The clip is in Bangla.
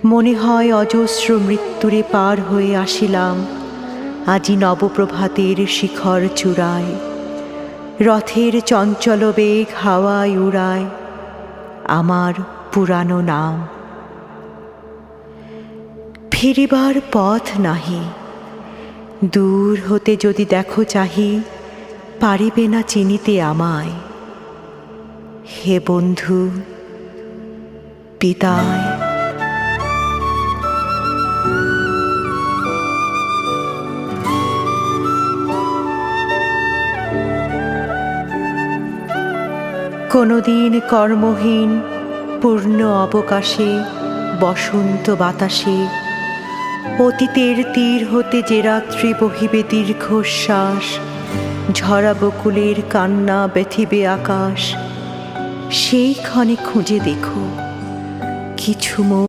মনে হয় অজস্র মৃত্যুরে পার হয়ে আসিলাম আজি নবপ্রভাতের শিখর চূড়ায়। রথের চঞ্চল বেগ হাওয়ায় উড়ায় আমার পুরানো নাম। ফিরিবার পথ নাহি, দূর হতে যদি দেখো চাহি, পারিবে না চিনিতে আমায়। হে বন্ধু, বিদায়। কোনদিন কর্মহীন পূর্ণ অবকাশে বসন্ত বাতাসে অতীতের তীর হতে যে রাত্রি বহিবে দীর্ঘশ্বাস, ঝরা বকুলের কান্না ব্যথিবে আকাশ, সেই ক্ষণে খুঁজে দেখো কিছু